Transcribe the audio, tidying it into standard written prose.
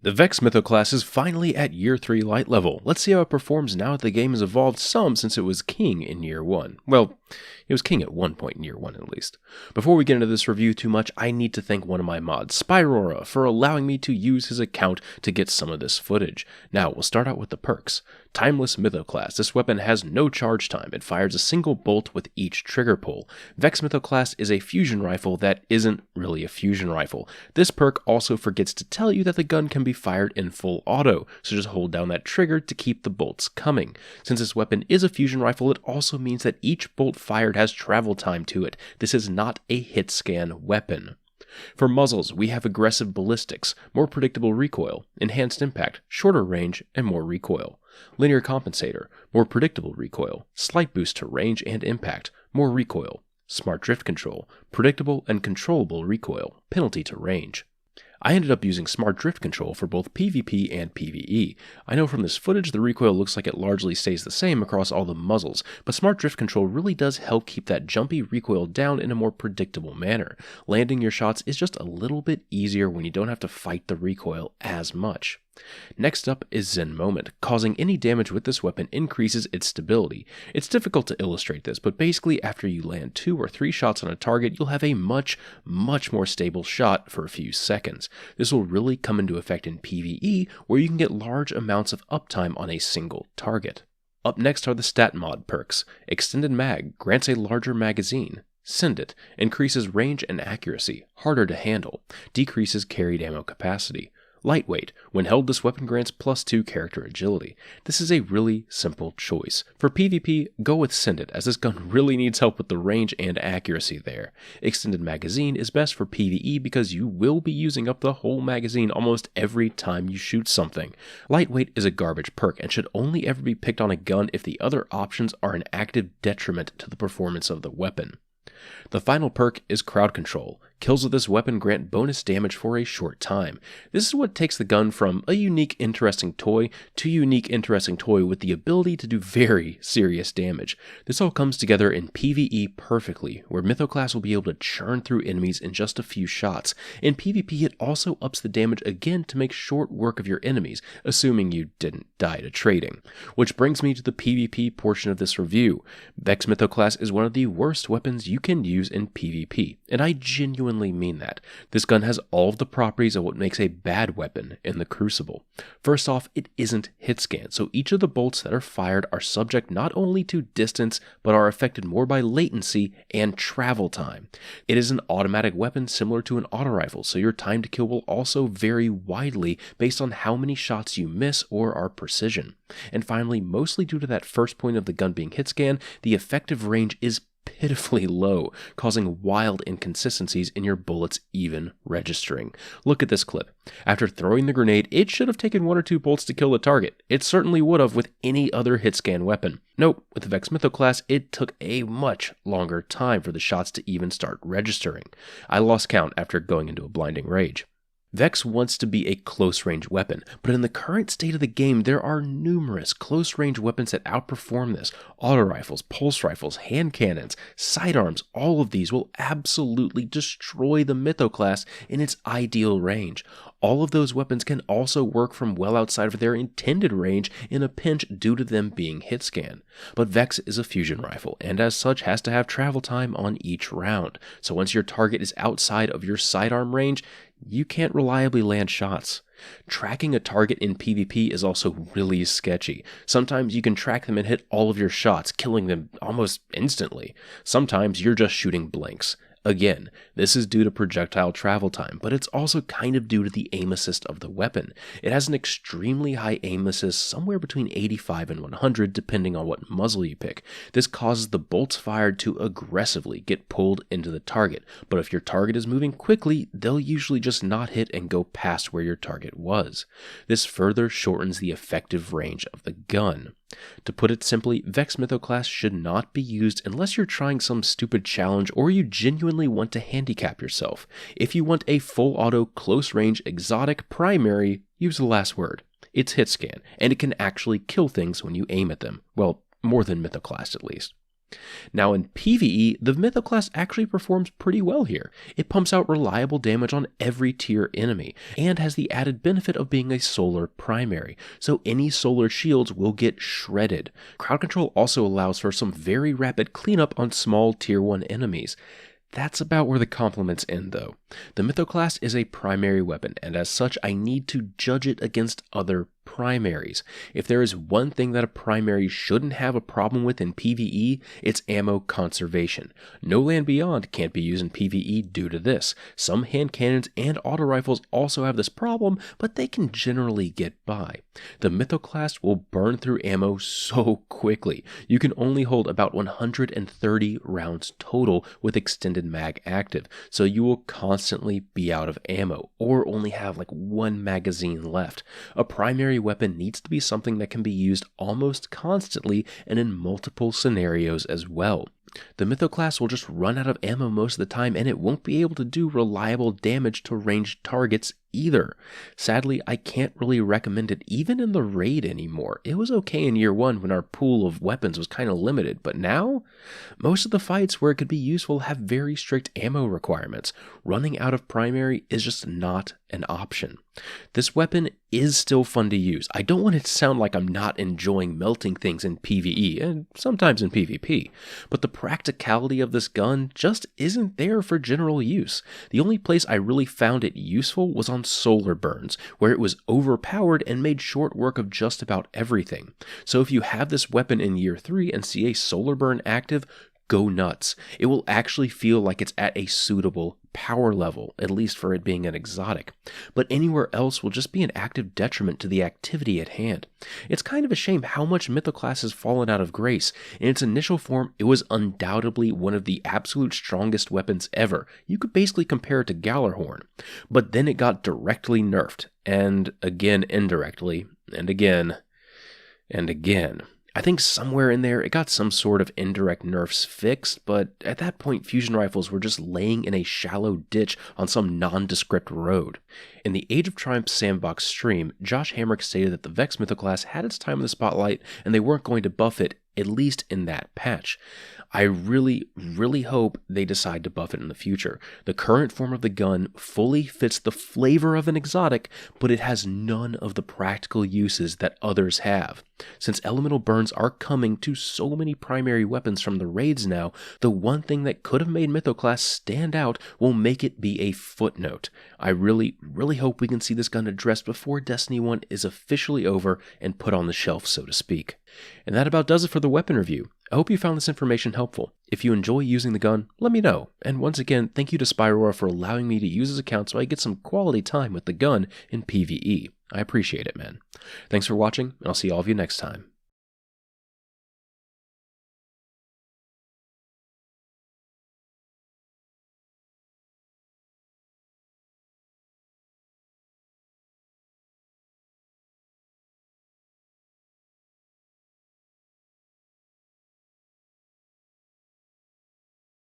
The Vex Mythoclast is finally at Year 3 light level. Let's see how it performs now that the game has evolved some since it was king in Year 1. Well, it was king at one point in Year 1 at least. Before we get into this review too much, I need to thank one of my mods, Spyrora, for allowing me to use his account to get some of this footage. Now, we'll start out with the perks. Timeless Mythoclast. This weapon has no charge time. It fires a single bolt with each trigger pull. Vex Mythoclast is a fusion rifle that isn't really a fusion rifle. This perk also forgets to tell you that the gun can be fired in full auto, so just hold down that trigger to keep the bolts coming. Since this weapon is a fusion rifle, it also means that each bolt fired has travel time to it. This is not a hit scan weapon. For muzzles, we have aggressive ballistics, more predictable recoil, enhanced impact, shorter range, and more recoil. Linear compensator, more predictable recoil, slight boost to range and impact, more recoil. Smart drift control, predictable and controllable recoil, penalty to range. I ended up using Smart Drift Control for both PvP and PvE. I know from this footage the recoil looks like it largely stays the same across all the muzzles, but Smart Drift Control really does help keep that jumpy recoil down in a more predictable manner. Landing your shots is just a little bit easier when you don't have to fight the recoil as much. Next up is Zen Moment. Causing any damage with this weapon increases its stability. It's difficult to illustrate this, but basically after you land 2 or 3 shots on a target, you'll have a much more stable shot for a few seconds. This will really come into effect in PvE, where you can get large amounts of uptime on a single target. Up next are the stat mod perks. Extended Mag grants a larger magazine. Send It increases range and accuracy, harder to handle, decreases carried ammo capacity. Lightweight. When held, this weapon grants +2 character agility. This is a really simple choice. For PvP, go with Send It, as this gun really needs help with the range and accuracy there. Extended Magazine is best for PvE because you will be using up the whole magazine almost every time you shoot something. Lightweight is a garbage perk and should only ever be picked on a gun if the other options are an active detriment to the performance of the weapon. The final perk is Crowd Control. Kills with this weapon grant bonus damage for a short time. This is what takes the gun from a unique, interesting toy to unique, interesting toy with the ability to do very serious damage. This all comes together in PvE perfectly, where Mythoclast will be able to churn through enemies in just a few shots. In PvP, it also ups the damage again to make short work of your enemies, assuming you didn't die to trading. Which brings me to the PvP portion of this review. Vex Mythoclast is one of the worst weapons you can use in PvP, and I genuinely mean that. This gun has all of the properties of what makes a bad weapon in the Crucible. First off, it isn't hit scan, so each of the bolts that are fired are subject not only to distance, but are affected more by latency and travel time. It is an automatic weapon similar to an auto rifle, so your time to kill will also vary widely based on how many shots you miss or are precision. And finally, mostly due to that first point of the gun being hit scan, the effective range is pitifully low, causing wild inconsistencies in your bullets even registering. Look at this clip. After throwing the grenade, it should have taken 1 or 2 bolts to kill the target. It certainly would have with any other hit scan weapon. Nope, with the Vex Mythoclast, it took a much longer time for the shots to even start registering. I lost count after going into a blinding rage. Vex wants to be a close-range weapon, but in the current state of the game, there are numerous close-range weapons that outperform this. Auto rifles, pulse rifles, hand cannons, sidearms, all of these will absolutely destroy the Mythoclast in its ideal range. All of those weapons can also work from well outside of their intended range in a pinch due to them being hit scan. But Vex is a fusion rifle, and as such has to have travel time on each round. So once your target is outside of your sidearm range, you can't reliably land shots. Tracking a target in PvP is also really sketchy. Sometimes you can track them and hit all of your shots, killing them almost instantly. Sometimes you're just shooting blanks. Again, this is due to projectile travel time, but it's also kind of due to the aim assist of the weapon. It has an extremely high aim assist, somewhere between 85 and 100, depending on what muzzle you pick. This causes the bolts fired to aggressively get pulled into the target, but if your target is moving quickly, they'll usually just not hit and go past where your target was. This further shortens the effective range of the gun. To put it simply, Vex Mythoclast should not be used unless you're trying some stupid challenge or you genuinely want to handicap yourself. If you want a full auto, close range, exotic, primary, use the last word. It's hit scan, and it can actually kill things when you aim at them. Well, more than Mythoclast at least. Now in PvE, the Mythoclast actually performs pretty well here. It pumps out reliable damage on every tier enemy, and has the added benefit of being a solar primary, so any solar shields will get shredded. Crowd control also allows for some very rapid cleanup on small tier 1 enemies. That's about where the compliments end though. The Mythoclast is a primary weapon, and as such I need to judge it against other primaries. If there is one thing that a primary shouldn't have a problem with in PvE, it's ammo conservation. No Land Beyond can't be used in PvE due to this. Some hand cannons and auto rifles also have this problem, but they can generally get by. The Mythoclast will burn through ammo so quickly. You can only hold about 130 rounds total with extended mag active, so you will constantly be out of ammo, or only have like one magazine left. A primary weapon needs to be something that can be used almost constantly and in multiple scenarios as well. The Mythoclast will just run out of ammo most of the time, and it won't be able to do reliable damage to ranged targets either. Sadly, I can't really recommend it even in the raid anymore. It was okay in year 1 when our pool of weapons was kind of limited, but now, most of the fights where it could be useful have very strict ammo requirements. Running out of primary is just not an option. This weapon is still fun to use. I don't want it to sound like I'm not enjoying melting things in PvE, and sometimes in PvP, but the practicality of this gun just isn't there for general use. The only place I really found it useful was on solar burns, where it was overpowered and made short work of just about everything. So if you have this weapon in year 3 and see a solar burn active, go nuts. It will actually feel like it's at a suitable power level, at least for it being an exotic. But anywhere else will just be an active detriment to the activity at hand. It's kind of a shame how much Mythoclast has fallen out of grace. In its initial form, it was undoubtedly one of the absolute strongest weapons ever. You could basically compare it to Gallarhorn. But then it got directly nerfed, and again indirectly, and again, and again. I think somewhere in there it got some sort of indirect nerfs fixed, but at that point fusion rifles were just laying in a shallow ditch on some nondescript road. In the Age of Triumph Sandbox stream, Josh Hamrick stated that the Vex Mythoclast had its time in the spotlight and they weren't going to buff it, at least in that patch. I really hope they decide to buff it in the future. The current form of the gun fully fits the flavor of an exotic, but it has none of the practical uses that others have. Since elemental burns are coming to so many primary weapons from the raids now, the one thing that could have made Mythoclast stand out will make it be a footnote. I really hope we can see this gun addressed before Destiny 1 is officially over and put on the shelf, so to speak. And that about does it for the weapon review. I hope you found this information helpful. If you enjoy using the gun, let me know. And once again, thank you to Spyroar for allowing me to use his account so I get some quality time with the gun in PvE. I appreciate it, man. Thanks for watching, and I'll see all of you next time.